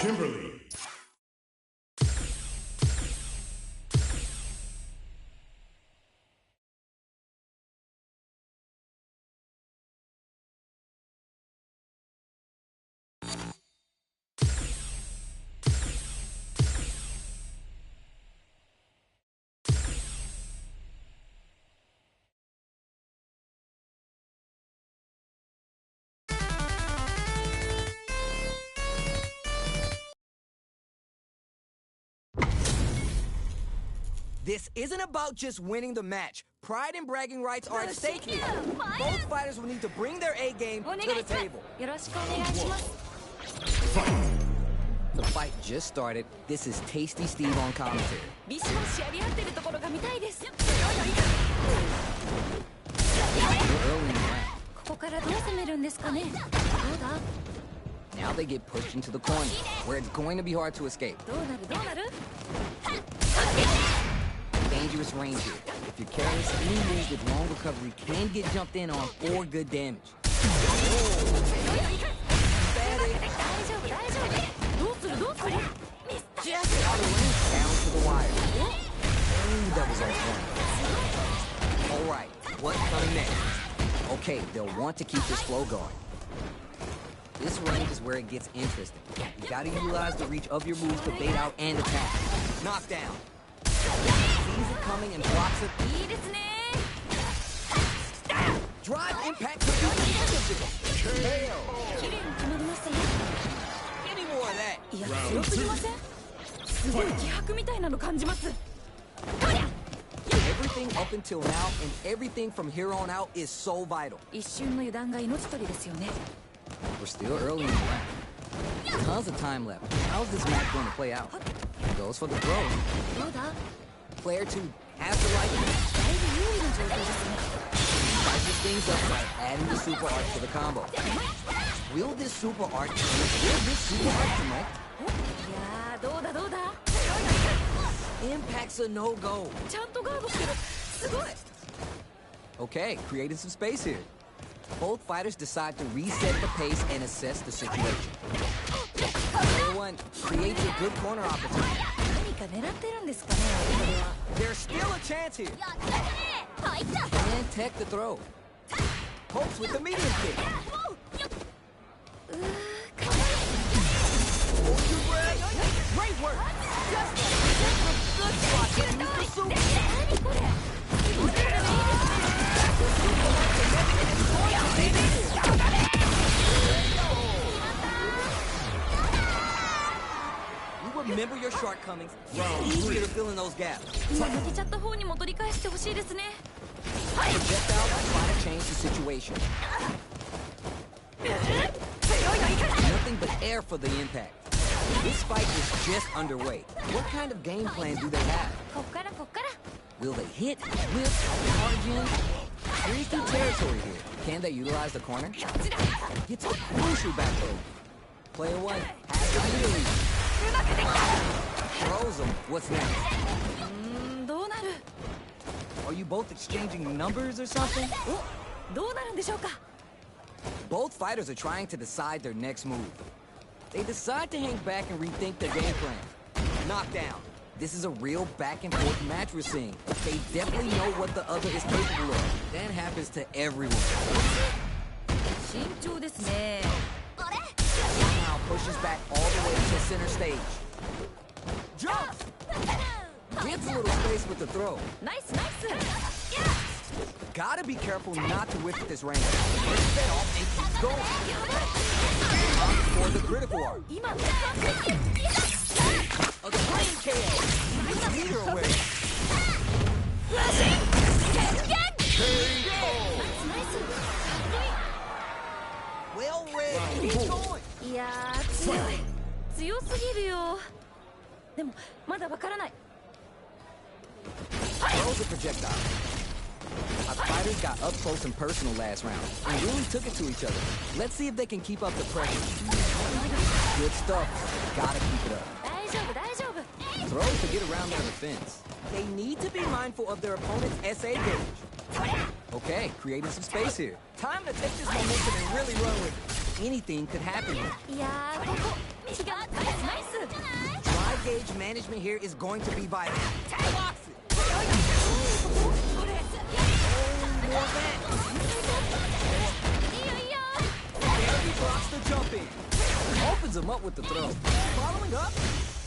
Kimberly. This isn't about just winning the match. Pride and bragging rights are at stake here. Both fighters will need to bring their A game to the table. The fight just started. This is Tasty Steve on commentary. We're early in the round. Now they get pushed into the corner, where it's going to be hard to escape. Dangerous range here. If you're careless, any moves with long recovery can get jumped in on for good damage. Just out of range, down to the wire. Ooh, that was on point. All right, what's coming next? Okay, they'll want to keep this flow going. This range is where it gets interesting. You gotta utilize the reach of your moves to bait out and attack. Knockdown. Sees it coming and blocks it. Drive impact to the KO. Give me more of that. Round 2. Everything up until now and everything from here on out is so vital. We're still early in the round. Tons of time left. How's this match going to play out? Goes for the throw. Player 2 has the right hand. Spices things up by adding the super arch to the combo. Will this super arch connect? Impact's a no-go. Okay, creating some space here. Both fighters decide to reset the pace and assess the situation. Player 1 creates a good corner opportunity. There's still a chance here. And tech the throw. Pokes with the medium kick. Great work. Just good spot to use the super. You remember your shortcomings. It's easier to fill in those gaps. Projectile will try to change the situation. Nothing but air for the impact. This fight is just underway. What kind of game plan do they have? Will they hit, whip, charge in? Breathe through territory here. Can they utilize the corner? Gets a crucial back throw. Player 1 has the lead. Throws him. What's next? Are you both exchanging numbers or something? Both fighters are trying to decide their next move. They decide to hang back and rethink their game plan. Knockdown. This is a real back-and-forth match we're seeing. They definitely know what the other is capable of. That happens to everyone. Now pushes back all the way to center stage. Jumps! Gets a little space with the throw. Nice. Gotta be careful not to whiff at this range. Set off and keeps going. For the critical arm. A clean KO. Leader away. Well read. Keep going. Throws a projectile. Our fighters got up close and personal last round and really took it to each other. Let's see if they can keep up the pressure. Good stuff. Gotta keep it up. Throws to get around their defense. They need to be mindful of their opponent's SA gauge. Okay, creating some space here. Time to take this momentum and really run with it. Anything could happen here. Drive gauge management here is going to be vital. Blocks it. More that. There he blocks the jump in. Opens him up with the throw. Following up.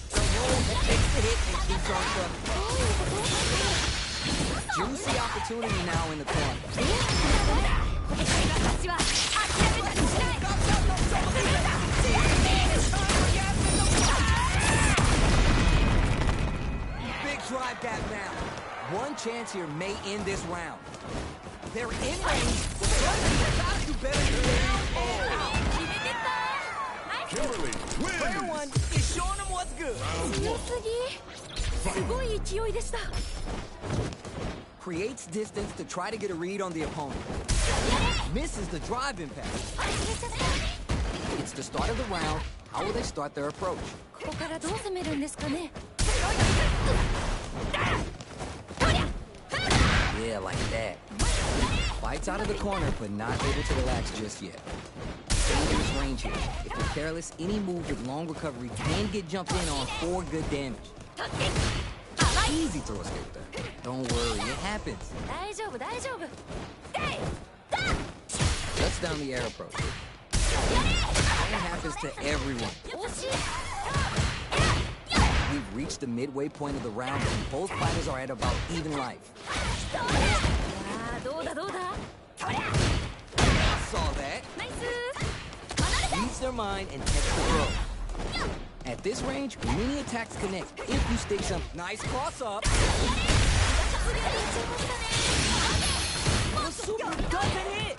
The roll takes the hit and keeps on trucking. Juicy opportunity now in the corner. Big drive gap now. One chance here may end this round. They're in range. Gotta do better than down and out. Kimberly wins. Player one is showing them what's good. Creates distance to try to get a read on the opponent. Misses the drive impact. It's the start of the round. How will they start their approach? Yeah, like that. Fights out of the corner, but not able to relax just yet. Dangerous range here. If they're careless, any move with long recovery can get jumped in on for good damage. Easy throw escape there. Don't worry, it happens. Shuts down the air approach. That happens to everyone. We've reached the midway point of the round, and both fighters are at about even life. Saw that. Reads their mind and takes the throw. At this range, many attacks connect if you stick some nice cross up. The super doesn't hit.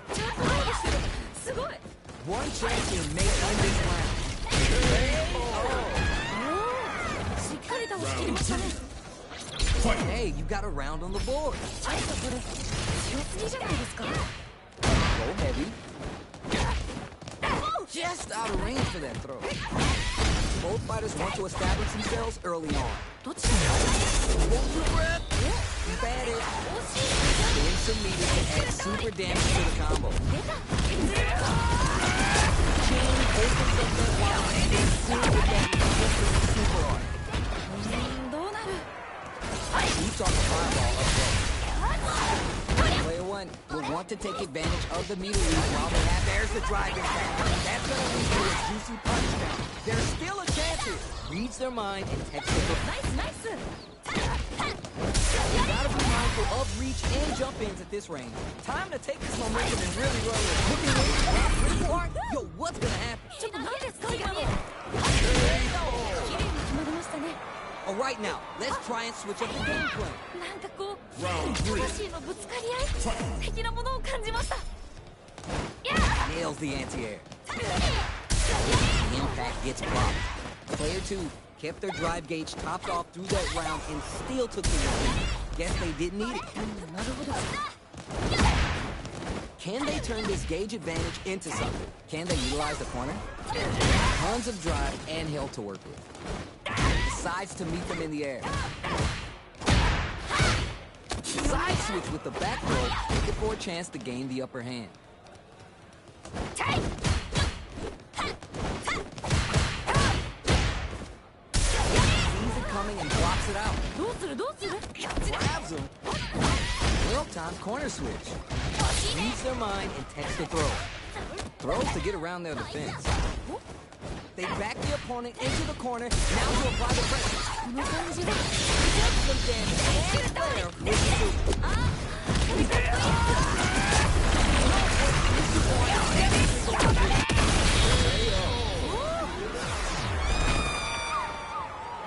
One chance here may end this round. Hey, you got a round on the board. Go heavy. Just out of range for that throw. Both fighters want to establish themselves early on. Hold your breath. Keep at it. Then some meters to add super damage to the combo. Chain opens up that wall and it's super damage just super hard. Shoots off a fireball up close. Player one will want to take advantage of the meter lead while they have. There's the drive impact. That's going to lead to a juicy punch down. There's still a chance here. Reads their mind and takes the hook. You gotta be mindful of reach and jump ins at this range. Time to take this momentum and really run with it. Looking really hard. Yo, what's gonna happen? All right, now let's try and switch up the game plan. Round 3. Nails the anti-air. The impact gets blocked. Player 2 kept their drive gauge topped off through that round and still took the win. Guess they didn't need it. Can they turn this gauge advantage into something? Can they utilize the corner? Tons of drive and health to work with. Decides to meet them in the air. Side switch with the back row, looking for a chance to gain the upper hand. Sees it coming and blocks it out. Grabs him. Real time corner switch. Reads their mind and takes the throw. Throws to get around their defense. They back the opponent into the corner, now to apply the pressure. Some damage. And there with the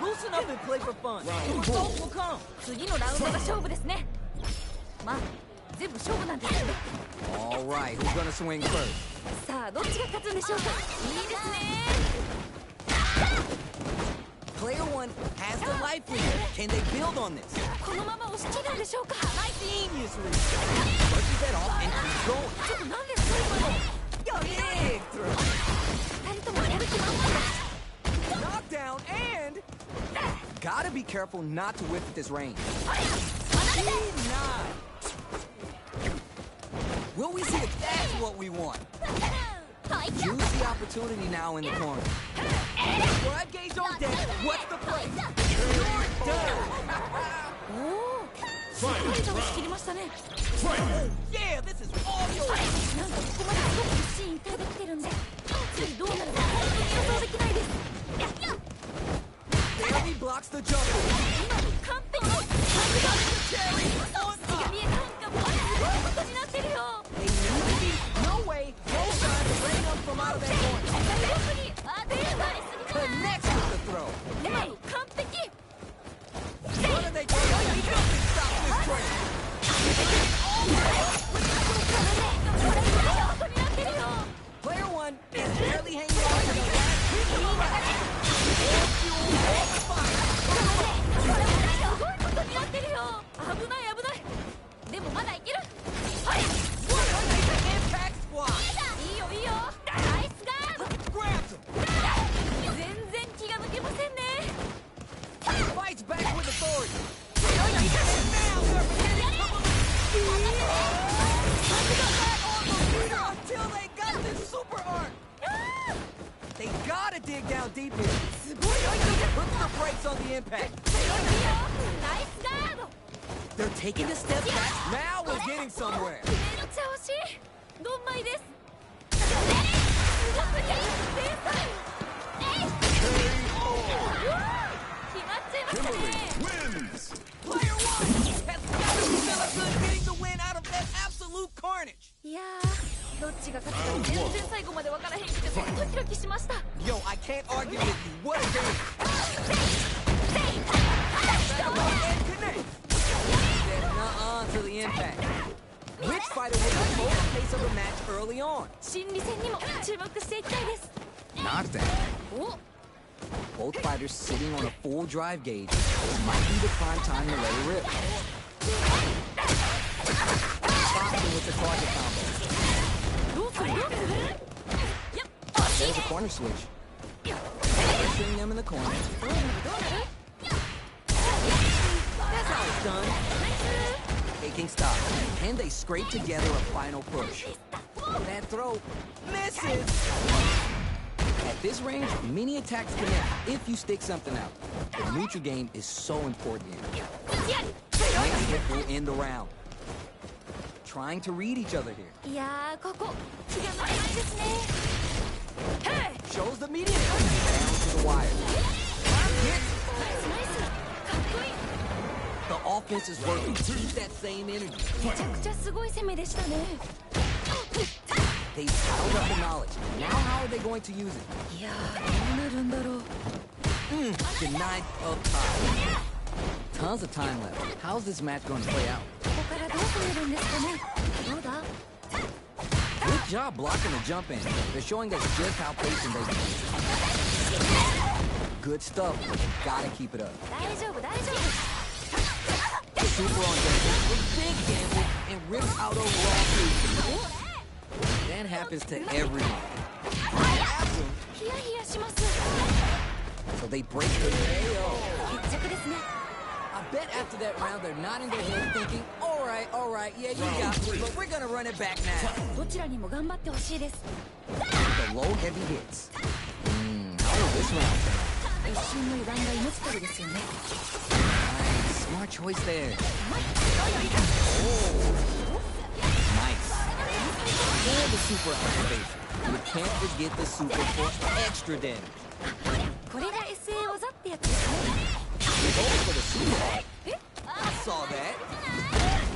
loosen up and play for fun. The results will come. All right, who's gonna swing first? Player one has the life lead. Can they build on this? Genius read. Brushes that off and keeps going. Big throw. Knockdown and gotta be careful not to whiff at this range. Denied. Will we see if that's what we want? Juicy opportunity now in the corner. Drive gauge on deck. What's the play? You're done. おお、しっかりと押し切りましたね。 Yeah, this is all yours. なんかここまですごく一進一退できてるんで、次どうなるか本当に予想できないです。 Barely blocks the jump. 今の完璧に隙が見えたんかもうすごいことになってるよ。 They need to be. No way. No sign of letting up from out of that corner. 特に当てるなりすぎだな。 Connects with the throw. 今の完璧。 What are they doing? Nothing stops this train. これすごいことになってるよ。 Player one is barely hanging on to the last piece of the rack. More fuel, more fire. すごいことになってるよ。危ない危ない。でもまだいける。はい。 What an impact squad. いいよいいよ。ナイスガード。 Grabs him. 全然気が抜けませんね。 Fights back with authority. 強いのいたね。 Now they're beginning to believe. Until they got this super arc. They gotta dig down deep here. すごいよいいよ。 Put the brakes on the impact. 強いのいいよ。ナイスガード。 They're taking a step back. Now we're getting somewhere. めっちゃ惜しい。ドンマイです。すごすぎる。天才。決まっちゃいましたね。 Wins! Player one has got to be feeling good getting the win out of that absolute carnage. いやー、どっちが勝つか全然最後まで分からへんくてドキドキしました。 Yo, I can't argue with you. What a game. And connect. Said nuh-uh to the impact. Which fighter will control the pace of the match early on? 心理戦にも注目していきたいです。 Knockdown. お、 Both fighters sitting on a full drive gauge. This might be the prime time to let it rip. Boxing with the target combo. どうするどうする。やっ、惜しい There's ね。 a corner switch. Pushing them in the corner. どうなるどうなる。 That's how it's done. Taking stock. And they scrape together a final push. That throw misses. At this range, many attacks connect if you stick something out. The neutral game is so important here. Next hit will end the round. Trying to read each other here. いやー、ここ気が抜けないですね。 Shows the medium. Down to the wire. Hit. ナイスナイス。かっこいい。 The offense is working. Keep that same energy. めちゃくちゃすごい攻めでしたね。 They've piled up the knowledge. Now how are they going to use it? いやー、どうなるんだろう。 Denied up top. Tons of time left. How's this match going to play out? ここからどう攻めるんですかね。どうだ。 Good job blocking the jump in. They're showing us just how patient they can be. Good stuff, but you gotta keep it up. 大丈夫大丈夫。 Super on deck. A big gamble and rips out overall too. That happens to everyone. ヒヤヒヤします。 So they break the KO. 決着ですね。 I bet after that round they're nodding their head thinking, all right, yeah, you got me, but we're gonna run it back now. どちらにも頑張ってほしいです。 The low heavy hits. How will this round turn? 一瞬の油断が命取りですよね。 Nice, smart choice there. Oh, nice. And the super activation. You can't forget the super for extra damage. これが SA 技ってやつですね。 Go for the super. I saw that. い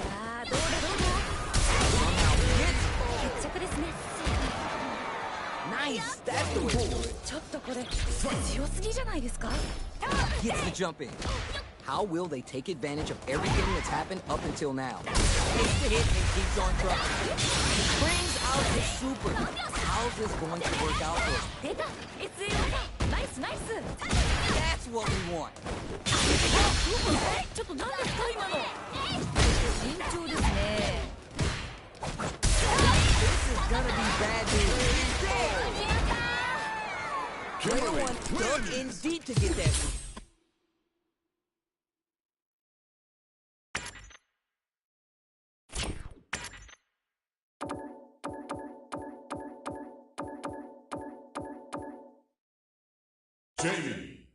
やー、どうだどうだ。 Somehow hits. 決着ですね。 Nice, that's the way to do it. ちょっとこれ強すぎじゃないですか。 Gets the jump in. How will they take advantage of everything that's happened up until now? Takes the hit and keeps on trucking. Brings out the super. How's this going to work out for us? 出た SA 技。ナイスナイス。 That's what we want. ちょっと何ですか今の。慎重ですね。 This is gonna be bad news. Player one dug in deep to get that. Jamie.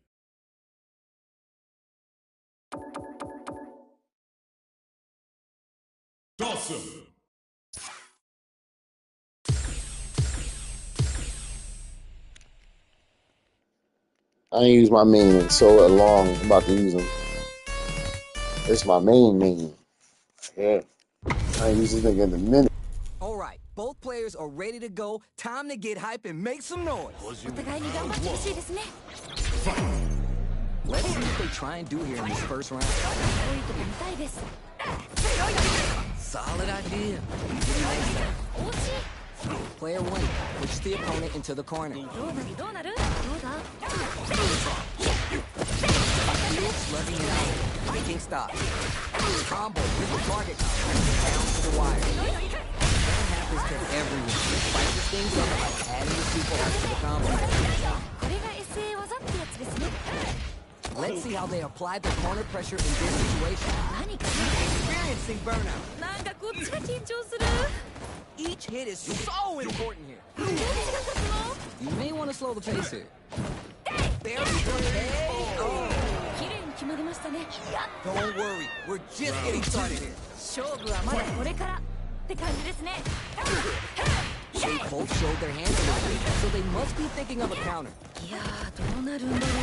Dawson. I ain't used my main in so long. I'm about to use them. It's my main. Yeah. I ain't used this nigga in a minute. All right, both players are ready to go. Time to get hype and make some noise. お互いに頑張ってほしいですね。 Let's see what they try and do here in this first round. 多いとこ見たいです。 Solid idea. 惜しい。 Player one, push the opponent into the corner. どうなるどうなる？どうだ？ Field slugging it out, making stops. Combo with the target down to the wire. That happens to everyone. Spices things up by adding the super arts to the combo. これが SA 技ってやつですね。 Let's see how they apply the corner pressure in this situation. 何か Experiencing burnout. なんかこっちが緊張する。 Each hit is so important here. どうでしたかその？ You may want to slow the pace here. There we go. Oh. 綺麗に決まりましたね。 Don't worry, we're just getting started here. 勝負はまだこれからって感じですね。 They both showed their hands a little bit, so they must be thinking of a counter. いやーどうなるんだろう。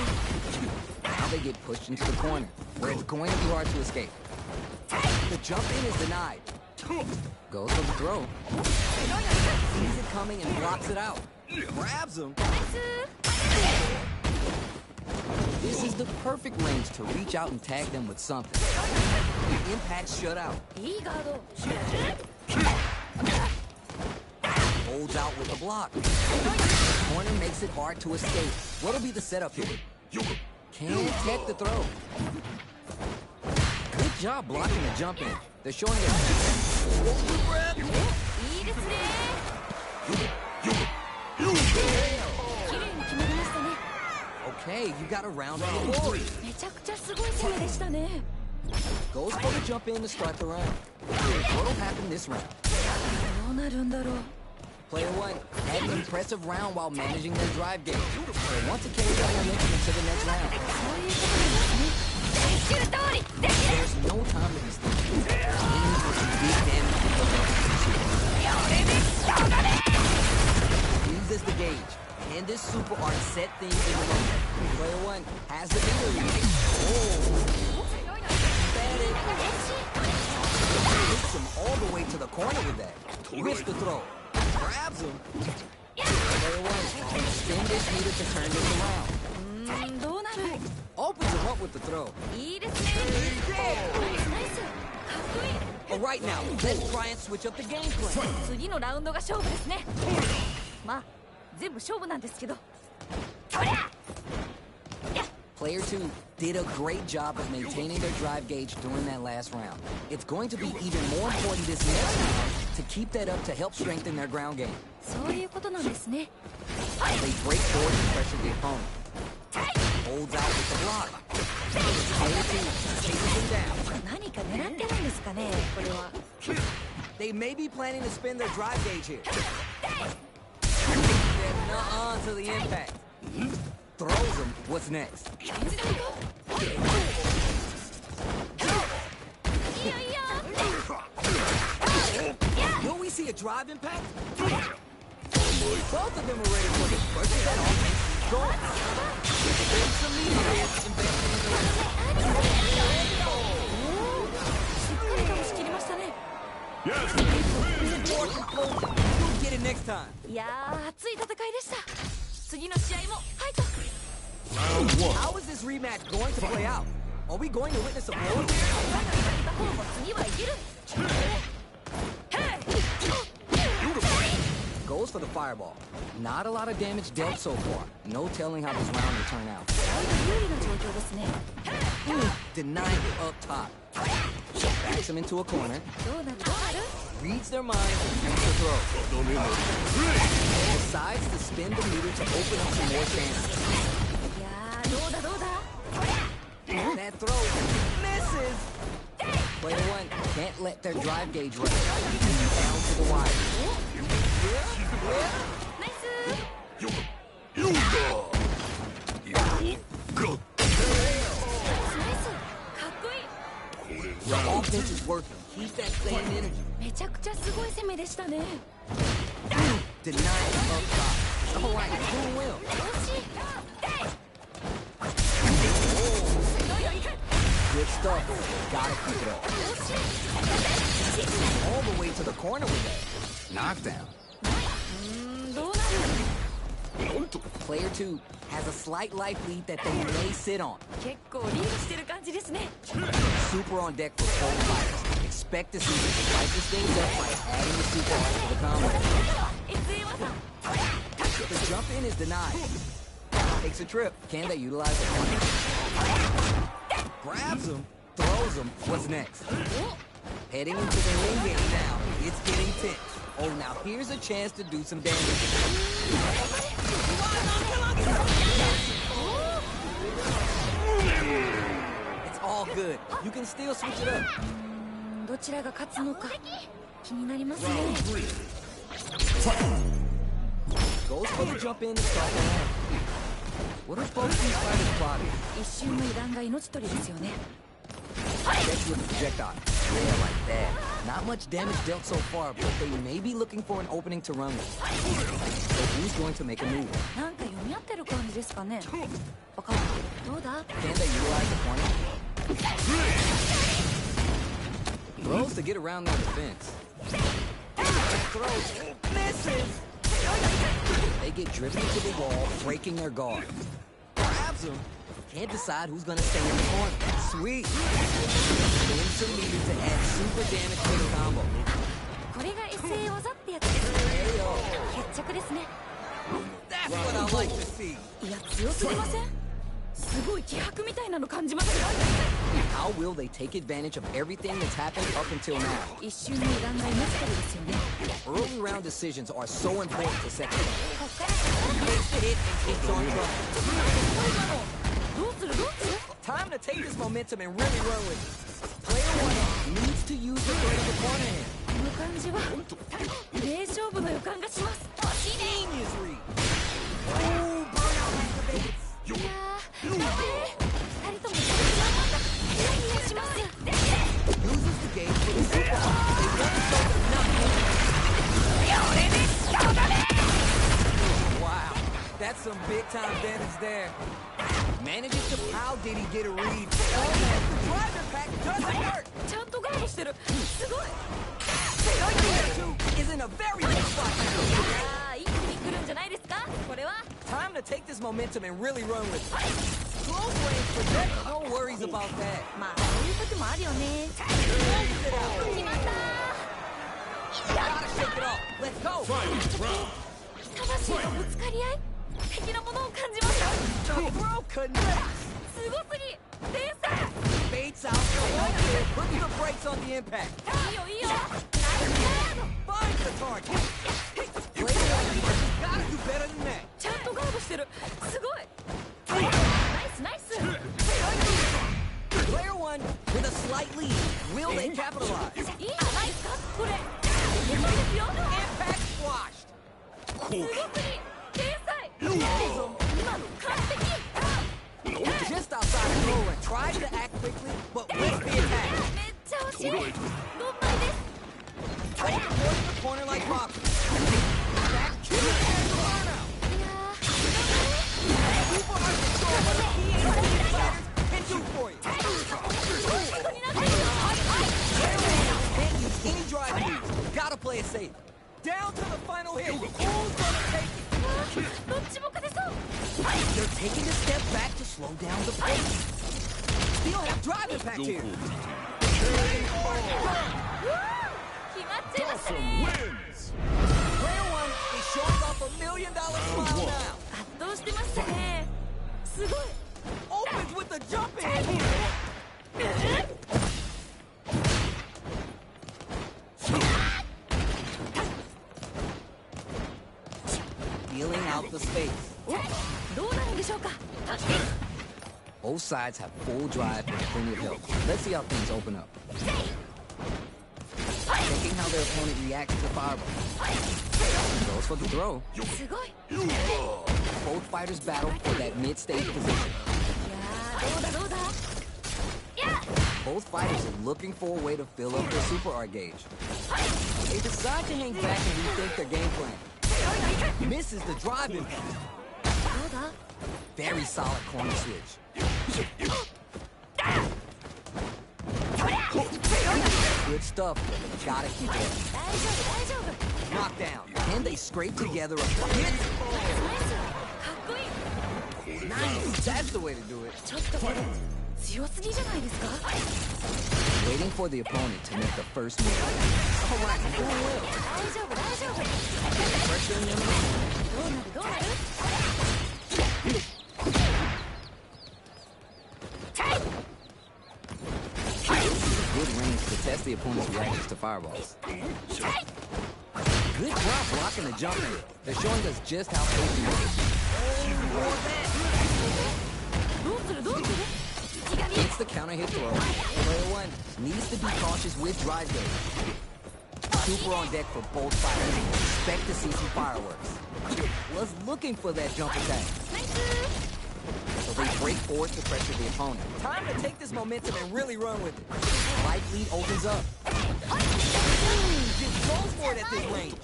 Now they get pushed into the corner, where it's going to be hard to escape. The jump in is denied. Goes for the throw. Sees it coming and blocks it out. Grabs him. ナイス。 This is the perfect range to reach out and tag them with something. The impact shut out. いいガード。 Holds out with the block. Corner makes it hard to escape. What'll be the setup here? Can't tech the throw. Good job blocking the jump in. They're showing their hold your breath. いいですね。綺麗に決まりましたね。 Okay, you got a round on the board. めちゃくちゃすごい攻めでしたね。 Goes for the jump in to start the round. What'll happen this round? どうなるんだろう。 Player one had an impressive round while managing their drive game. They want to carry that momentum into the next round. そういうことなんですね。練習通りできる。 There's no time to be still. Aim for some big damage to the Uses the gauge. And this super art set things in motion. Player one has the meter reading. Oh. Hits him all the way to the corner with that. Whips the throw. Grabs him. Player one can spin this meter to turn this around. どうなる？ Opens him up with the throw. いいですね。ナイスナイス。かっこいい。 Alright now, let's try and switch up the game plan. 次のラウンドが勝負ですね。まあ全部勝負なんですけど。 Player 2 did a great job of maintaining their drive gauge during that last round. It's going to be even more important this next round to keep that up to help strengthen their ground game. そういうことなんですね。 They break forward and pressure the opponent. Holds out with the block. Player 2 chases him down. 何か狙ってるんですかね、これは。 They may be planning to spin their drive gauge here. Nuh-uh to the impact. Throws him. What's next? いやいや。 Will we see a drive impact? Both of them are ready for this. First is that offense. Go. Spend some media hits, investing in the rest. しっかりと押し切りましたね。 More composed. You'll get it next time. いやー熱い戦いでした。次の試合もファイト。 How is this rematch going to play out? Are we going to witness a blow? 我が勝った方も次はいける。 Goes for the fireball. Not a lot of damage dealt so far. No telling how this round will turn out. 有利な状況ですね。 Denied it up top. Backs him into a corner. どうなるどうなる？ Reads their mind and makes the throw. Decides to spin the meter to open up some more chances. いやーどうだどうだ？ That throw misses. Player one can't let their drive gauge run. Down to the wire. ナイス。 Player defense is working. Keep that same energy. めちゃくちゃすごい攻めでしたね。 Deny the up top. All right, you're doing well. 惜しい。 Good stuff. Gotta keep it up. 惜しい。 All the way to the corner with that. Knockdown. どうなる？ Player 2 has a slight life lead that they may sit on. 結構リードしてる感じですね。 Super on deck for both fighters. Expect to see them spice this things up by adding the super arts to the combo. SA 技。 The jump in is denied. Takes a trip. Can they utilize the corner? Grabs him, throws him. What's next? Heading into the ring game now. It's getting tense. Oh, now here's a chance to do some damage. It's all good. You can still switch it up. どちらが勝つのか気になりますね。 Goes for the jump in to start the round. What are both these fighters plotting? 一瞬の油断が命取りですよね。 Catch with the projectile. Yeah, like that. Not much damage dealt so far, but they may be looking for an opening to run with. So who's going to make a move? なんか読み合ってる感じですかね。わかんない。どうだ？ Can they utilize the corner? Throws to get around their defense. Throws. Misses! They get driven into the wall, breaking their guard. Grabs them. Can't decide who's gonna stay in the corner. Sweet. Spins some meters to add super damage to the combo. これが SA 技ってやつですね。 Ayo. 決着ですね。 That's what I like to see. いや強すぎません？すごい気迫みたいなの感じますよ。 How will they take advantage of everything that's happened up until now? 一瞬の油断が命取りですよね。 Early round decisions are so important to second round. こっから Takes the hit and keeps on trucking. どうするどうする？ Time to take this momentum and really run with it. Player 1 needs to use the threat of the corner hand. この感じは名勝負の予感がします。 Genius read. Ooh, burnout activated. いやー、2人ともヒヤヒヤします。 Uses the gauge for the super. They want to show them nothing. Wow, that's some big time damage there. Manages to how did he get a read? Oh man, the driver pack doesn't hurt. ちゃんとガードしてる。すごい。 Player 2 is in a very good spot now. あー、一気に来るんじゃないですか？これは。 Time to take this momentum and really run with it. Close range protect. No worries about that. まあそういう時もあるよね。 Close it out. 決まったー。 Gotta shake it off. Let's go. 魂のぶつかり合い的なものを感じました。 The throw connects. すごすぎ。天才。 Baits out the one hit. Puts the brakes on the impact. いいよいいよ。ナイスガード。 Finds the target. Player 1 gotta do better than that. ちゃんとガードしてる。すごい。ナイスナイス。 Player 1 with a slight lead. Will they capitalize? いいじゃないですかこれ。いけそうですよ。 Impact squashed. すごすぎ。天才。今の完璧。 Just outside the throw and tried to act quickly, but missed the attack. めっちゃ惜しい。どんまいです。 Avoiding the corner like rock. That killer and burnout. いやー、 Super hard control what a P8 fighters can do for you. ことになってる。 Can't use any drive moves. Gotta play it safe. Down to the final hit. Who's gonna take it? どっちも勝てそう。 They're taking a step back to slow down the pace. Still have drive impact here. 決まっちゃいましたね。 Player 1 is showing off $1 million smile now. 圧倒してましたね。すごい。 Opens with the jump in. Dealing out the space. どうなるんでしょうか。 Both sides have full drive and plenty of help. Let's see how things open up. Checking how their opponent reacts to fireball. Goes for the throw. すごい。 Both fighters battle for that mid-stage position. いやー、どうだどうだ。いや。Both fighters are looking for a way to fill up their super art gauge. They decide to hang back and rethink their game plan. Misses the drive impact. Very solid corner switch. Good stuff, but gotta keep it up. Knockdown. Can they scrape together a hit? Nice. That's the way to do it. Waiting for the opponent to make the first move. All right, doing well. Pressure in good range to test the opponent's reactions to fireballs. Good job blocking the jump here. They're showing us just how patient it is. Hits the counter hit throw. Player one needs to be cautious with drive gauge. Super on deck for both fighters. Expect to see some fireworks. Was looking for that jump attack. So they break forward to pressure the opponent. Time to take this momentum and really run with it. Light lead opens up. Just goes for it at this range.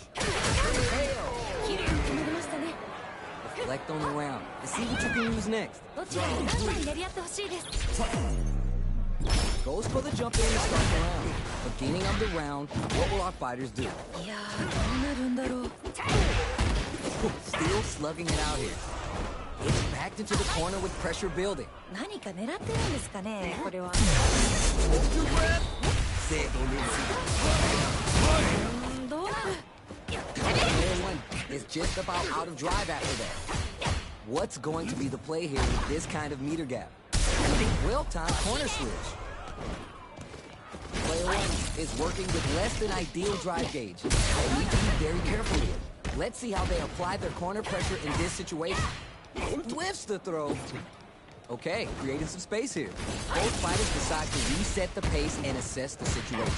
Reflect on the round and see what you can use next. Goes for the jump in to start the round. Beginning of the round, what will our fighters do? Still slugging it out here. It's backed into the corner with pressure building. Player one is just about out of drive after that. What's going to be the play here with this kind of meter gap? Well-timed corner switch. Player one is working with less than ideal drive gauge. They need to be very careful here. Let's see how they apply their corner pressure in this situation. Whiffs the throw. Okay, creating some space here. Both fighters decide to reset the pace and assess the situation.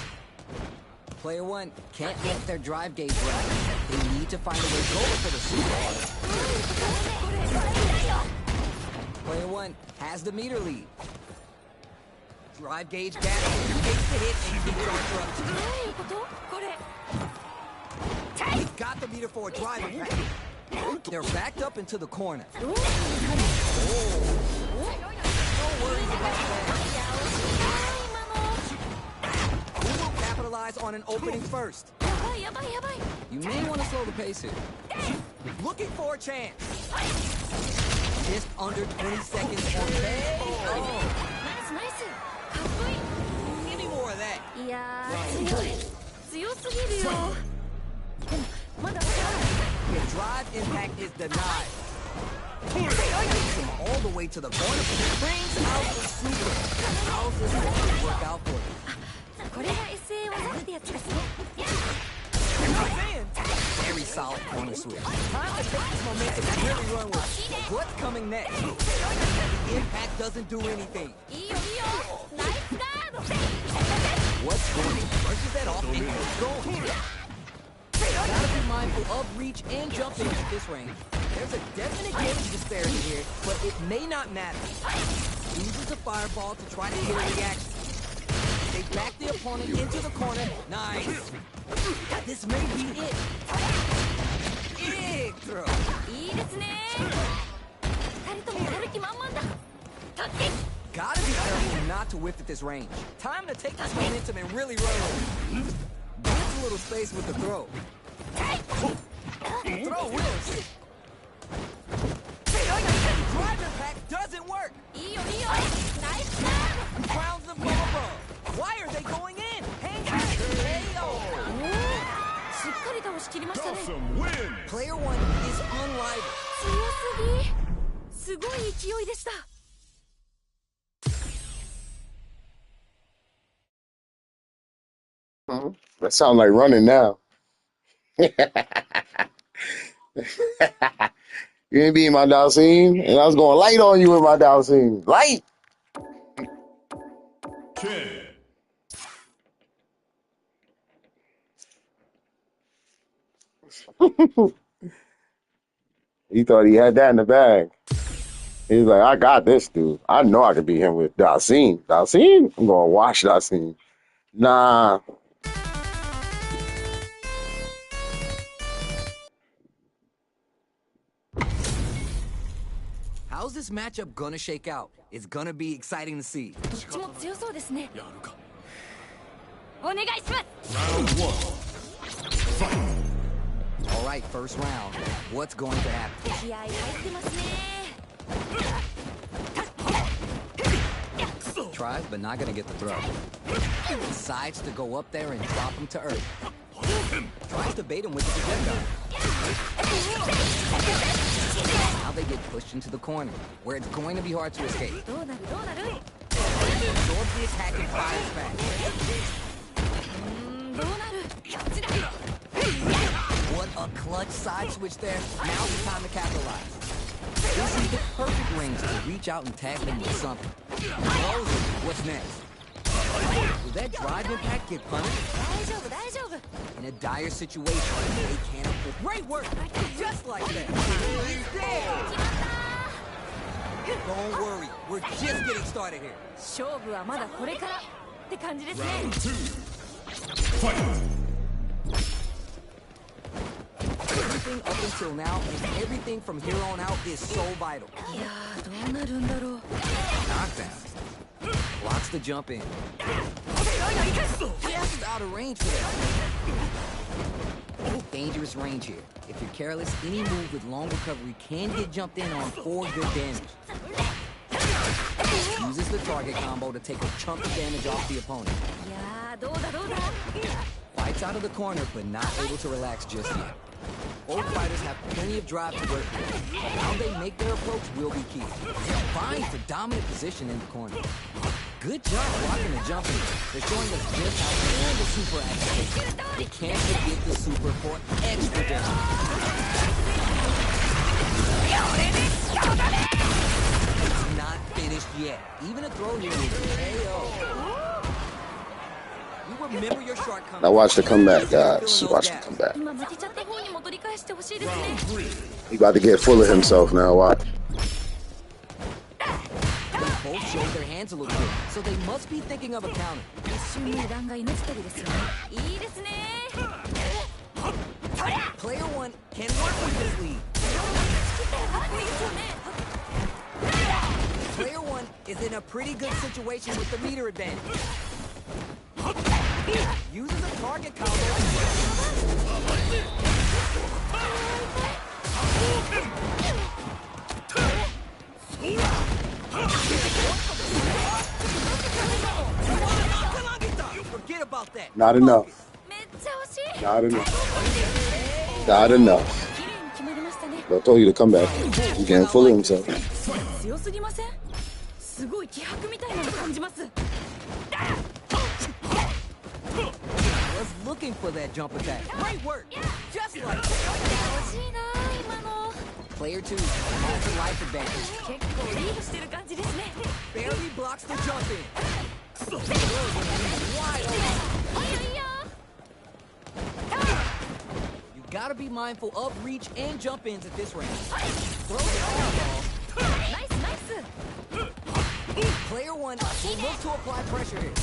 Player one can't let their drive gauge run. They need to find a way to go for the super. Player one has the meter lead. Drive gauge gap, takes the hit and keeps on trucks. He's got the meter for a drive impact. They're backed up into the corner. Oh. No worries about that. Who will capitalize on an opening first? You may want to slow the pace here. Looking for a chance. Just under 20 seconds on pay. Oh. Give me more of that. The drive impact is denied. All the way to the corner. Brings out the super. How's this going to work out for them? Very solid corner switch. Time to take this momentum and really run with it. What's coming next? The impact doesn't do anything. What's going to brushes that off and keep going? Gotta be mindful of reach and jumping at this range. There's a definite gauge disparity here, but it may not matter. Uses a fireball to try to hit a reaction. They back the opponent into the corner. Nice. This may be it. Big throw. Gotta be careful not to whiff at this range. Time to take this momentum and really run. Gives a little space with the throw. Throw whiffs. Drive impact doesn't work. Crowns them from above. Why are they going in? Hang back. Dawson wins. Player one is unrivaled. That sounds like running now. You ain't being my Dalcine, and I was going light on you with my Dalcine. Light! 10. He thought he had that in the bag. He's like, I got this dude. I know I can beat him with Daseem. Daseem? I'm gonna watch Daseem. Nah. How's this matchup gonna shake out? It's gonna be exciting to see. どっちも強そうですね。やるか。お願いします。 Round 1. Fight. All right, first round. What's going to happen? 気合い入ってますね。 Tries, but not gonna get the throw. Decides to go up there and drop him to earth. Tries to bait him with the projectile. Now they get pushed into the corner, where it's going to be hard to escape. どうなるどうなる。 Absorb the attack and fires back. どうなる。こっちだ。 What a clutch side switch there. Now's the time to capitalize. This is the perfect range to reach out and tag them with something. Throws it. What's next? Will that drive impact get punished? 大丈夫大丈夫。 In a dire situation, they can't afford. Great work! Just like that. He's there. Don't worry, we're just getting started here. 勝負はまだこれからって感じですね。 Round 2. Fight. Everything up until now and everything from here on out is so vital. いやーどうなるんだろう。 Knockdown. Blocks the jump in. Just out of range for that. Dangerous range here. If you're careless, any move with long recovery can get jumped in on for good damage. Uses the target combo to take a chunk of damage off the opponent. いやーどうだどうだ。 Fights out of the corner, but not able to relax just yet. Both fighters have plenty of drive to work with. How they make their approach will be key. Finds the dominant position in the corner. Good job blocking the jump in. They're showing us just how to handle the super activation. They can't forget the super for extra damage. It's not finished yet. Even a throw here is KO. You remember your shortcomings. Now watch the comeback, guys. Watch the comeback. 今負けちゃった方にも取り返してほしいですね。 Round 3. He about to get full of himself now. Watch. They both showed their hands a little bit, so they must be thinking of a counter. 一瞬油断が命取りですよね。いいですね。 Player one can work with this lead. 切ったらかっこいいですよね。 Player one is in a pretty good situation with the meter advantage. Uses a target combo. Forget about that. Not enough. めっちゃ惜しい。 Not enough. Not enough. 綺麗に決まりましたね。 I told you to come back. He's getting full of himself. 強すぎません？すごい気迫みたいなの感じます。 Was looking for that jump attack. Great work. Just like 惜しいな今の。 player two has the life advantage. 結構リードしてる感じですね。 Barely blocks the jump in. Wide open. いいよいいよ。 You gotta be mindful of reach and jump ins at this range. Throw the ball. ナイスナイス。 Player one will look to apply pressure here.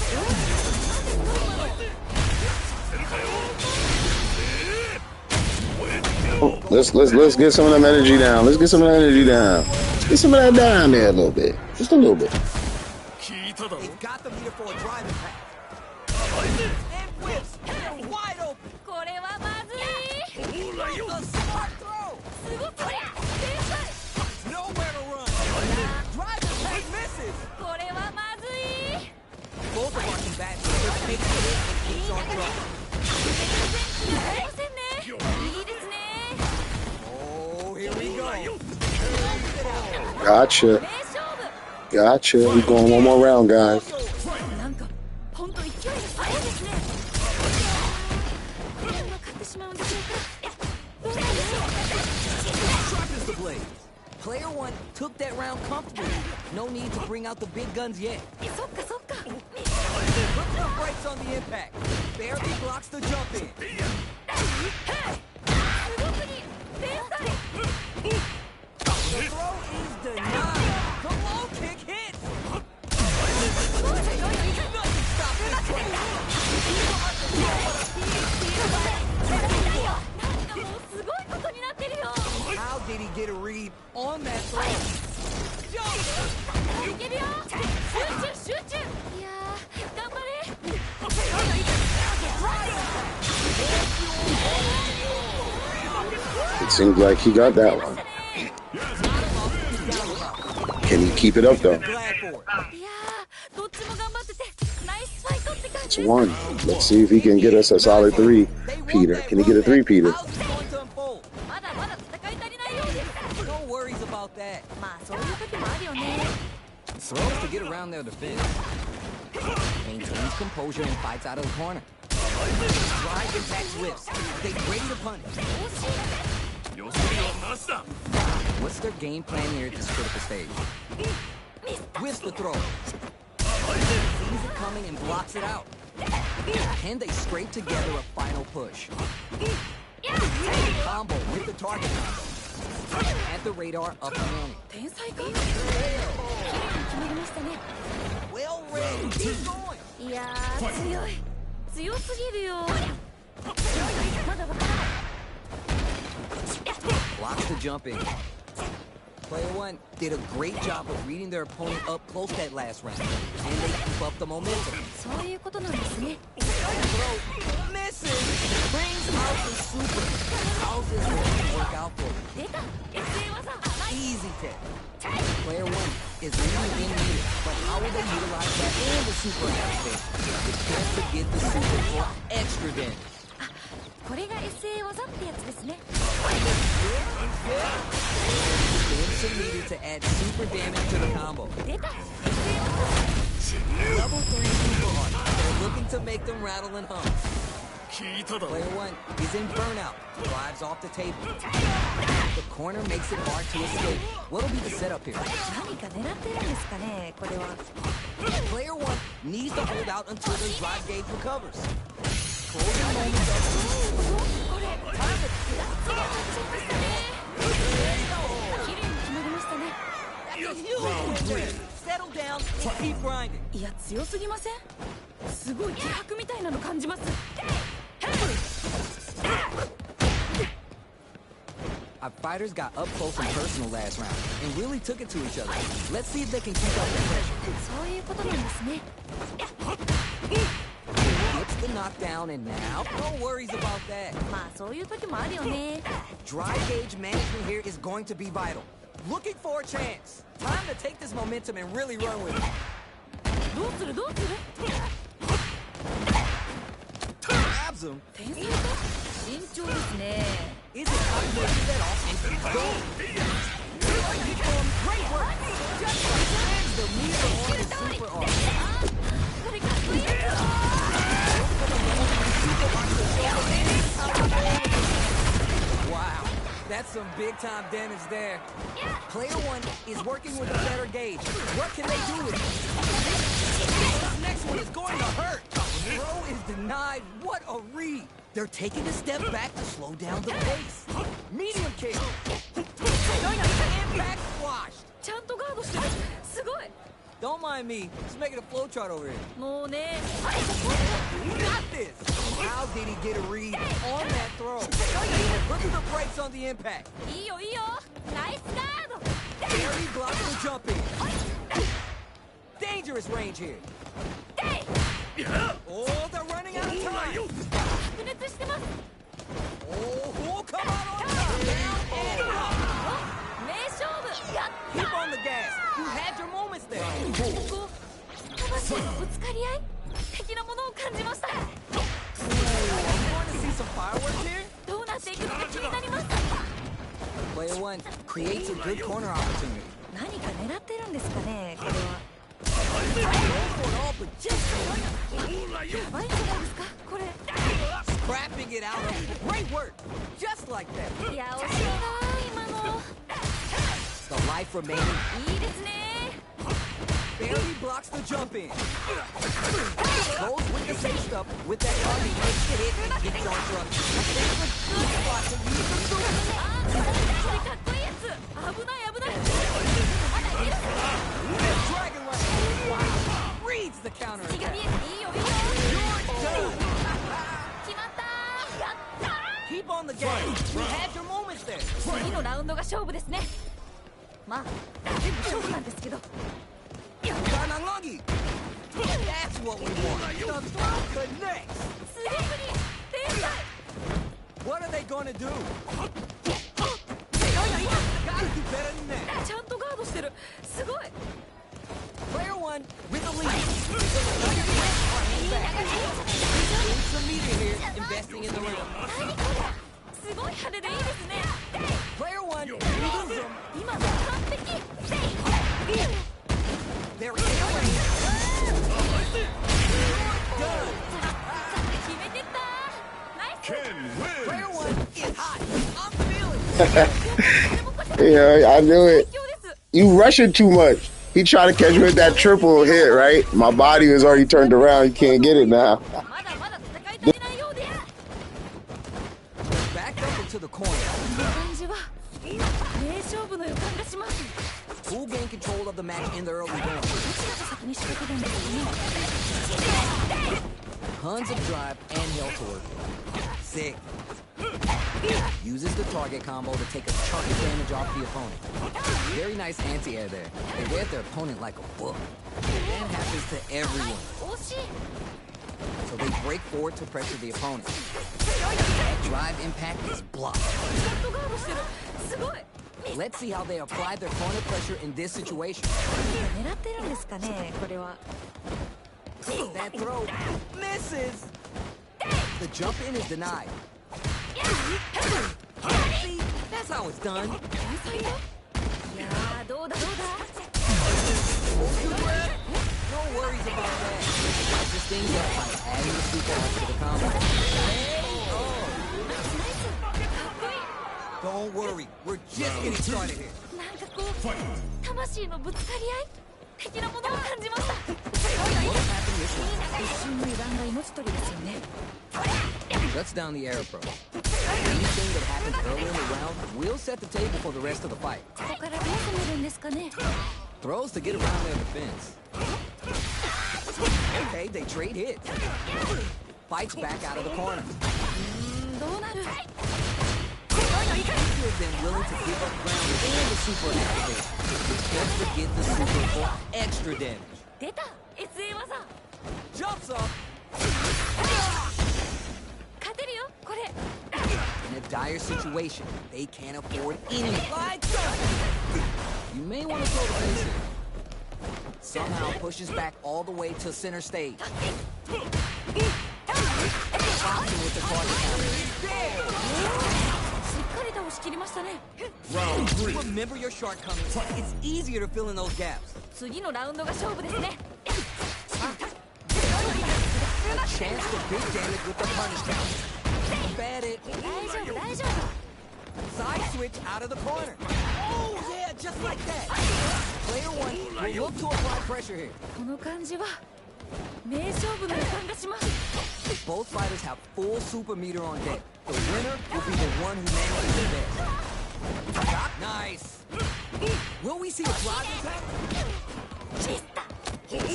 Let's get some of that energy down. Let's get some of that energy down. Let's get some of that down there a little bit. Just a little bit. 聞いただろ。 They've got the meter for a drive impact. And whips. Wide open. これはまずい。 ほらよ。 A smart throw. すごくりゃ。天才。 Nowhere to run. Drive impact misses. これはまずい。 Both of our combatants just makes it and keeps on throwing. やれませんね。いいですね。 Oh, here we go. Gotcha. 名勝負。 Gotcha. We're going one more round, guys. なんか本当勢いがすごいですね。分かってしまうんでしょうか。どうなんでしょう。 Sharp as the blade. Player one took that round comfortably. No need to bring out the big guns yet. そっかそっか。 Put the brakes on the impact. Barely blocks the jump in. すごくに天才。 The throw is denied. throw. いけるよ。集中。いやー、頑張れ。It seems like he got that one. Can he keep it up though? Glad for it. いやー、どっちも頑張っててナイスファイトって感 It's じです。 one. Let's see if he can get us a solid three. Peter, can he get a three, Peter? How's this going to unfold? まだ戦い足りないようです。 No worries about that. まあそういう時もあるよね。 Throws to get around their defense. Maintains composure and fights out of the corner. Drive impacts whips. They ready to punish. よそ見はなしだ What's their game plan here at this critical stage? Whips the throw. Sees it coming and blocks it out. Can they scrape together a final push? Combo with the target combo. At the radar, up and running. 天才か。綺麗に決まりましたね。 Well read. Keep going. いやー、強すぎるよ。まだわからない。 Blocks the jump in. Player one did a great job of reading their opponent up close that last round. And they keep up the momentum. そういうことなんですね。 Throw misses. Brings out the super. How's this going to work out for them? 出た。SA 技。 Easy tech. Player one is leading in meter, but how will they utilize that and the super activation? The chance to get the super for extra damage. これが SA 技ってやつですね。 Spend some meter to add super damage to the combo. 出た。 Level 3 super art. They're looking to make them rattle and hum. 聞いただろ Player one is in burnout. Drives off the table. The corner makes it hard to escape. What'll be the setup here? 何か狙ってるんですかね、これは。 Player one needs to hold out until the drive gauge recovers. Closing moments of これ、ガッツがマッチングしたね。綺麗に決まりましたね。 That's a huge win. Settle down and keep grinding. いや、強すぎません？すごい気迫みたいなの感じます。 Our fighters got up close and personal last round and really took it to each other. Let's see if they can keep up the pressure. そういうことなんですね。 Gets the knockdown and now no worries about that. まあそういう時もあるよね。 Drive gauge management here is going to be vital. Looking for a chance. Time to take this momentum and really run with it. どうする？ Grabs him. 天才か？慎重ですね。 Is it time to get that off and keep going? Great work. Just lands the meter on the super arm. これかっこいいやつ。 Wow, that's some big time damage there. Player one is working with a better gauge. What can they do with it? This next one is going to hurt. Throw is denied. What a read. They're taking a step back to slow down the pace. Medium kick. Impact squashed. ちゃんとガードしてる。すごい。 Don't mind me. Just making a flowchart over here. もうね。 Got this. How did he get a read on that throw? Look at the brakes on the impact. いいよいいよ。ナイスガード。 Barely blocks the jump in. Dangerous range here. Oh, they're running out of time. 白熱してます。 Oh, come on top. Down and out. 名勝負。やっ Keep on the gas. You had your moments there. ここ。魂のぶつかり合い。的なものを感じました。 I'm going to see some fireworks here. どうなっていくのか気になります。 Player one creates a good corner opportunity. 何か狙ってるんですかね、これは。 Go for it all, but just やばいんじゃないですか、これ。 scrapping it out. Great work. Just like that. いや、惜しいな、今の。 The life remaining. いいですね。 Barely blocks the jump in. Goes with the safe stuff with that army. Makes the hit and gets on truck. That's a good spot to use the super. あ、これかっこいいやつ。危ない危ない。まだいける。 Dragon Rush. Wow. Reads the counter 血が attack. 見えていいよいいよ。 You're done. 決まったー。やったー。 Keep on the gas. You had your moments there. 次のラウンドが勝負ですね。まあ全部勝負なんですけど。 Kananagi! That's what we want. The throw connects. スリーブに天才。 What are they gonna do? いやいやいや Gotta do better than that. ちゃんとガードしてる。すごい。 Player one with the lead. Some meter here, investing in the round. 何これ。すごい派手でいいですね。 Player one, lose them. 今の完璧。 They're in the range. Done. 決めてった。ナイス。 Ken Player wins! one is hot. I'm feeling it. Yeah, I knew it. 最強です。 You rushing too much. He tried to catch me with that triple hit, right? My body was already turned around. You can't get it now. まだまだ戦い足りないようで。 Back up into the corner. この感じは名勝負の予感がします。 Who gained control of the match in the early going? どちらが先に仕掛けるんですかね。 Tons of drive and health to work with. Sick. Uses the target combo to take a chunk of damage off the opponent. Very nice anti-air there. They read their opponent like a book. That happens to everyone. 惜しい。 So they break forward to pressure the opponent. Drive impact is blocked. ちゃんとガードしてる。すごい。 Let's see how they apply their corner pressure in this situation. 狙ってるんですかね、これは。 That throw misses. The jump in is denied. See, that's how it's done. 天才だ。いやー、どうだどうだ。 No worries about that. Just things up by adding the super arms to the combo. Don't worry, we're just getting started here. なんかこう魂のぶつかり合い的なものを感じました。 What happened this one? 一瞬の油断が命取りですよね。 Shuts down the arrow pro. Anything that happens early in the round will set the table for the rest of the fight. ここからどう攻めるんですかね。 Throws to get around their defense. Okay, they trade hits. Fights back out of the corner. どうなる。 Two of them willing to give up ground and the super activate. Just to get the super for extra damage. 出た SA 技。 Jumps up 勝てるよこれ。 in a dire situation. They can't afford any. Like that. You may want to throw the face here. Somehow pushes back all the way to center stage. Boxing with the target counter. しっかり倒し切りましたね。 Remember your shortcomings. It's easier to fill in those gaps. 次のラウンドが勝負ですね。 A chance to big damage with the punish count. Bet it. 大丈夫大丈夫。 Side switch out of the corner. Oh yeah, just like that. Player one will look to apply pressure here. この感じは名勝負の予感がします。 Both fighters have full super meter on deck. The winner will be the one who manages the best. Nice. Will we see a drive impact? ミスタ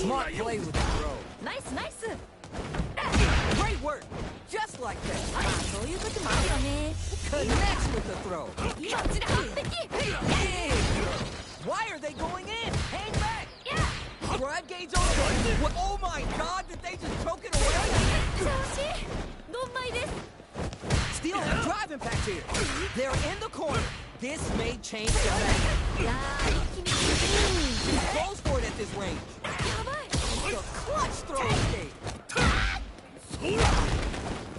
Smart play with the throw. ナイスナイス。 Great work. Just like that. あ、そういう時もあるよね。 Connects with the throw. 今ちで完璧。 Yeah. Why are they going in? Hang back. いや、 Drive gauge on deck. What? Oh my God! Did they just choke it away? 調子どんまいです。 Still have drive impact here. They're in the corner. This may change the match. いやー、一気に。 Goes for it at this range. やばい。 The clutch throw escape.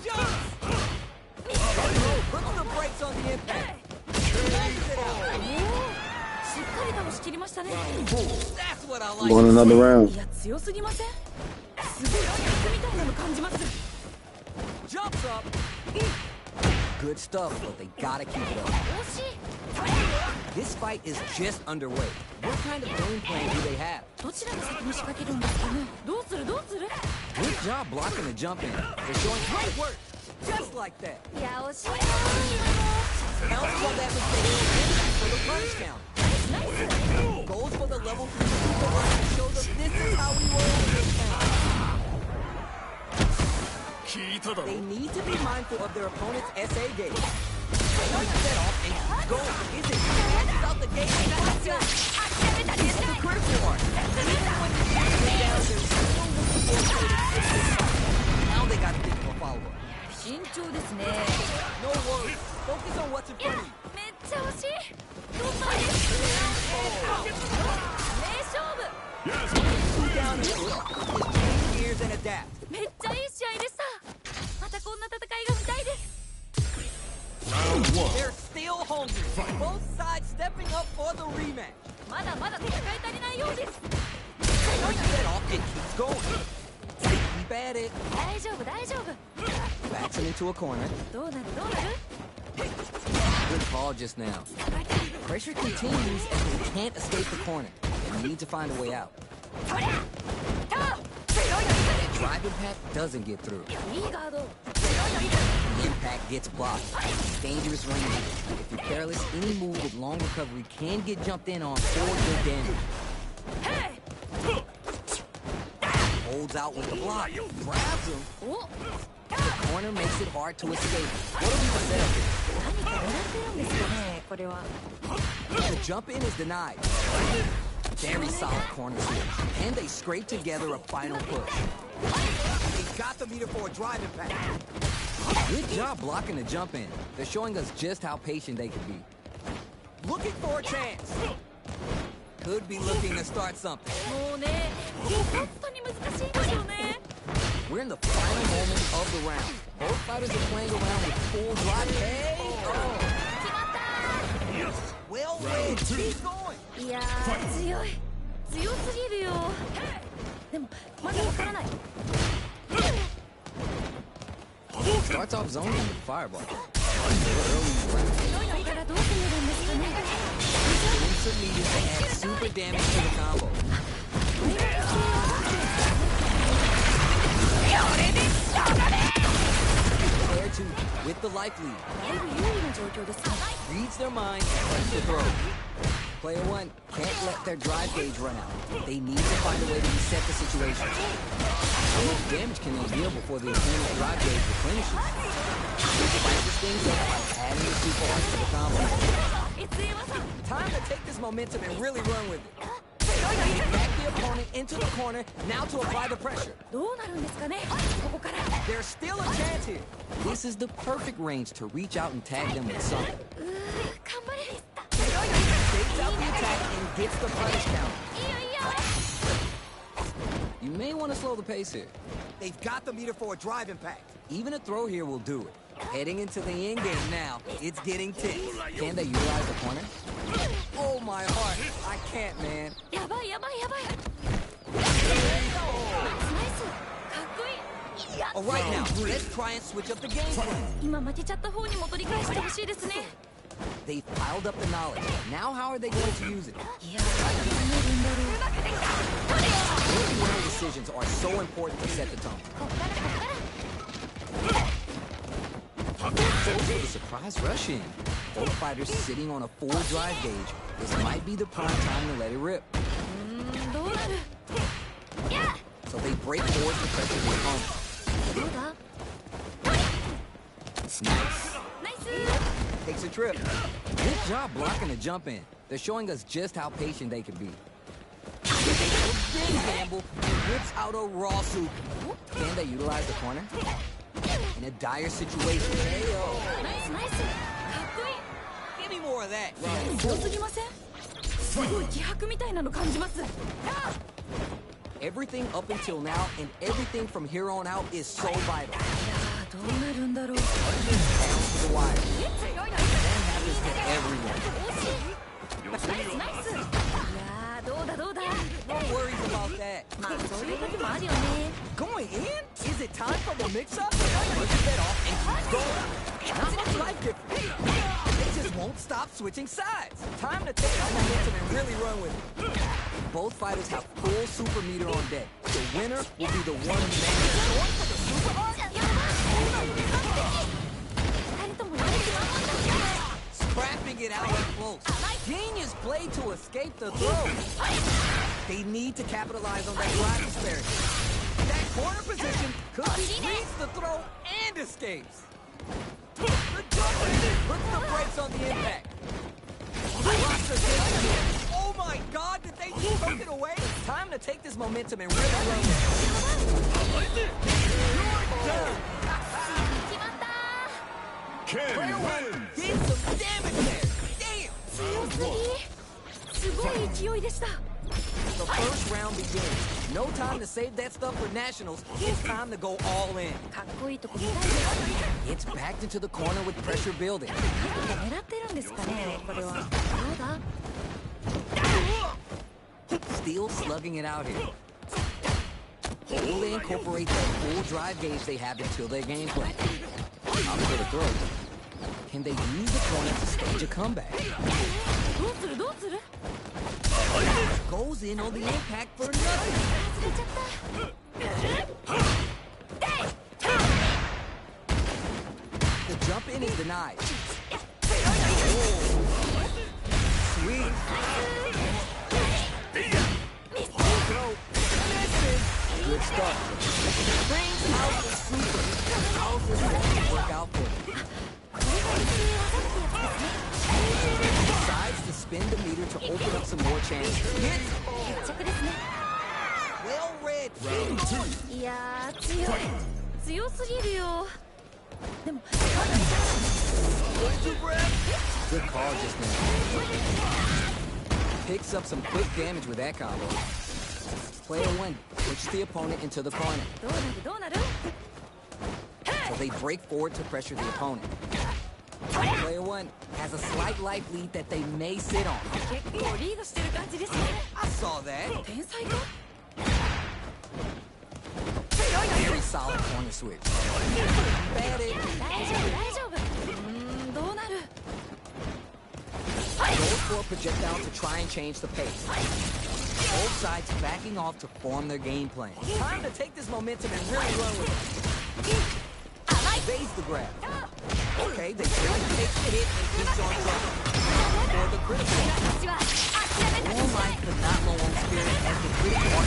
Jump. Put the brakes on the impact. Closes it out. しっかり倒し切りましたね。 That's what I like. Going another round. いや、強すぎません。すごい気迫みたいなの感じます。 Jumps up. Good stuff, but they gotta keep it up. 惜しい。 This fight is just underway. What kind of game plan do they have? どちらが先に仕掛けるんですかね。どうするどうする。 Good job blocking the jump in. They're showing great work. Just like that. いや、惜しいな。 Counts on that mistake for the punish count. Goes for the level 3 super run to show them this is how we roll this count. 聞いただろ They need to be mindful of their opponent's SA gauge. Set off and keep going. Is it smashes out the gate? That's it. This is the critical part. Even when the gate is down, they're still looking for a way to fix this. Now they got to think of a follow-up. 慎重ですね。 No worries. Focus on what's in いや front of you. めっちゃ惜しい。どんなです名勝負。 Two down here. Just change gears and adapt. めっちゃいい試合でした。またこんな戦いが見たいです。 They're still hungry. Both sides stepping up for the rematch. まだまだ戦い足りないようです。 Set off and keeps going. Keep at it. 大丈夫大丈夫。 Backs him into a corner. どうなるどうなる。 Good call just now. Pressure continues as they can't escape the corner. They need to find a way out. That drive impact doesn't get through. いいガード。 The impact gets blocked. Dangerous range. If you're careless, any move with long recovery can get jumped in on for good damage. Holds out with the block. Grabs him. お。 The corner makes it hard to escape. What do we set up here? 何か狙ってるんですかねこれは。 The jump in is denied. Very solid corners here. And they scrape together a final push. They've got the meter for a drive impact. Good job blocking the jump in. They're showing us just how patient they can be. Looking for a chance. Could be looking to start something. もうね、本当に難しいんですよね。 We're in the final moment of the round. Both fighters are playing around with full drive. Hey! 決まった Well read. Keep going. ー。いやー強い。強すぎるよ。でもまだわからない。 Starts off zoning with fireball. ここからどう攻めるんですかね。 Some meters to add super damage to the combo. Player 2 with the life lead. だいぶ有利な状況ですね。 Reads their mind and runs the throw. Player 1 can't let their drive gauge run out. They need to find a way to reset the situation. How much damage can they deal before the opponent's drive gauge replenishes? Spices things up by adding the super arts to the combo. 悦江技。 Time to take this momentum and really run with it. Back the opponent into the corner, now to apply the pressure. どうなるんですかね。ここから。 There's still a chance here. This is the perfect range to reach out and tag them with something. 頑張れ。 Takes out the attack and gets the punish count. いいよいいよ。 You may want to slow the pace here. They've got the meter for a drive impact. Even a throw here will do it. Heading into the end game now, it's getting tense. Can they utilize the corner? Oh my heart, I can't, man. やばいやばいやばい。ナイスナイス。かっこいい。 All right now, let's try and switch up the game plan. 今負けちゃった方に戻り返してほしいですね。 They've piled up the knowledge. Now how are they going to use it? いやー、どうなるんだろう。 Early round decisions are so important to set the tone. こっからこっから。 Goes for the surprise rush in. Both fighters sitting on a full drive gauge. This might be the prime time to let it rip. どうなる。いや。 So they break forward the pressure with home. どうだ。 Nice. ナイス。 Takes a trip. Good job blocking the jump in. They're showing us just how patient they can be. They take a big gamble and whips out a raw soup. Can they utilize the corner? In a dire situation. Hey-o. ナイスナイス。かっこいい。 Give me more of that. 強すぎません。すごい気迫みたいなの感じます。 Everything up until now and everything from here on out is so vital. いやー、どうなるんだろう。 Down to the wire. That happens to everyone. 惜しい。ナイスナイス。いやー、どうだどうだ。 No worries about that. まあそういう時もあるよね。 Going in? Is it time for the mix-up? Push the bed off and keep going. Not much life difference. They just won't stop switching sides. Time to take our momentum and really run with it. Both fighters have full super meter on deck. The winner will be the one who manages going for the super art. やばい。二人ともやる気満々だ。 Scrapping it out up close. Genius play to escape the throw. They need to capitalize on that drive disparity. That corner position could reach the throw and escapes. The jump on the impact. Blocks again. Oh my god, did they just poke it away? It's time to take this momentum and really run with it. Player one did some damage there. Damn! 強すぎ。すごい勢いでした。 The first round begins. No time to save that stuff for nationals. It's time to go all in. かっこいいとこ見たいです。 It's backed into the corner with pressure building. 何か狙ってるんですかね、これは。どうだ Still slugging it out here. Will they incorporate that full drive gauge they have into their gameplay? Up for the throw. Can they use the corner to stage a comeback? どうするどうする Goes in on the impact for nothing. 外れちゃった。 The jump in is denied. Sweet. Throw. Misses. Good stuff. Brings out the super. How's this going to work out for him? Decides to spin the meter to open up some more chances. Hit. 決着ですね。 Well read. Round 2. いやー、強い。強すぎるよ。でも、 Good call just now. Picks up some quick damage with that combo. Player one pushes the opponent into the corner. どうなるどうなる So they break forward to pressure the opponent. Player one has a slight life lead that they may sit on. 結構リードしてる感じですね。 I saw that. 天才か Very solid corner switch. Bad it. 大丈夫大丈夫。どうなる Goes for a projectile to try and change the pace. Both sides backing off to form their game plan. Time to take this momentum and really run with it. Evades the grab. Okay, they really take the hit and keeps on running. For the critical. 私は諦めた All life but not low on spirit as the critical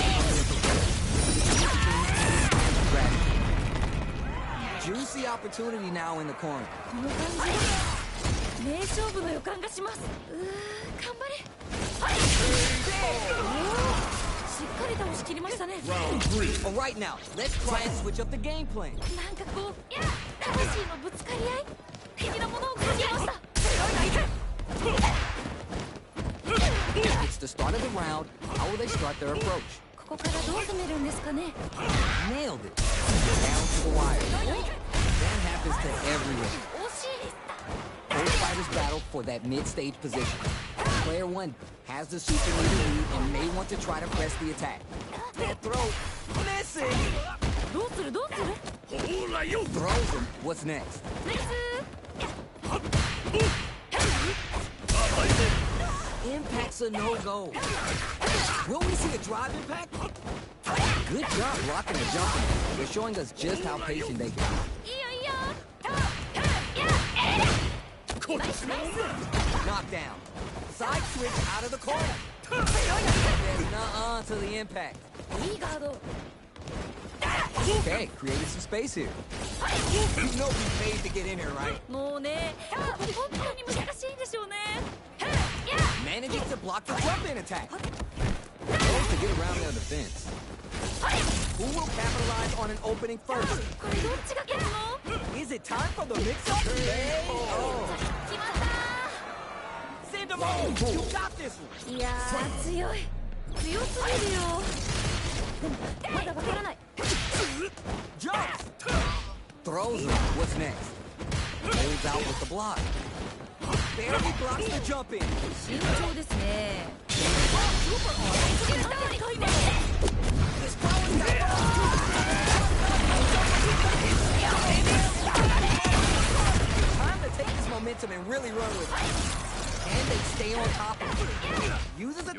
Juicy opportunity now in the corner. この感じ名勝負の予感がします。頑張れ。しっかり倒し切りましたね。 Round 3. All right now, let's try and switch up the game plan. なんかこう魂のぶつかり合い的なものを感じました。 It's the start of the round. How will they start their approach? ここからどう攻めるんですかね。 Nailed it. Down to the wire. That happens to everyone. 惜しい。 Both fighters battle for that mid-stage position. Player one has the super meter lead and may want to try to press the attack. That throw, missing. どうするどうする ほらよ Throws him. What's next? ナイス Impact's a no-go. Will we see a drive impact? Good job blocking the jumping. They're showing us just how patient they can be. いいよいいよ Knockdown. Side switch out of the corner. There's nuh-uh to the impact. いいガード Okay, created some space here. You know we paid to get in here, right? もうね本当に難しいんでしょうね Managing to block the jump-in attack. Goes to get around their defense. Who will capitalize on an opening first? これどっちが勝つの Is it time for the mix-up? Hey, oh. 決まっ Send them on. You got this one. たいやー強い強すぎるよでもまだわからない Jumps. Throws him. What's next? Holds out with the block. Barely blocks the jump in. 慎重ですね His power's got time to take this momentum and really run with it. And they stay on top of it. Uses a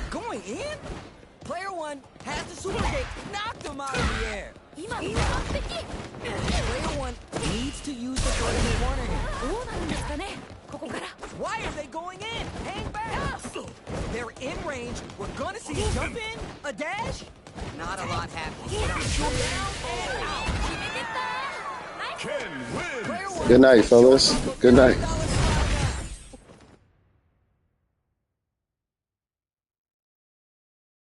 going in? Player one has the super kick. Knocked him out of the air. 今完璧 Player one needs to use the threat in the corner here. どうなるんですかねここから Why are they going in? Hang back! They're in range. We're gonna see a jump in, a dash. Not a lot happening. Down and out. 決めてったナイス Good night, fellas. Good night.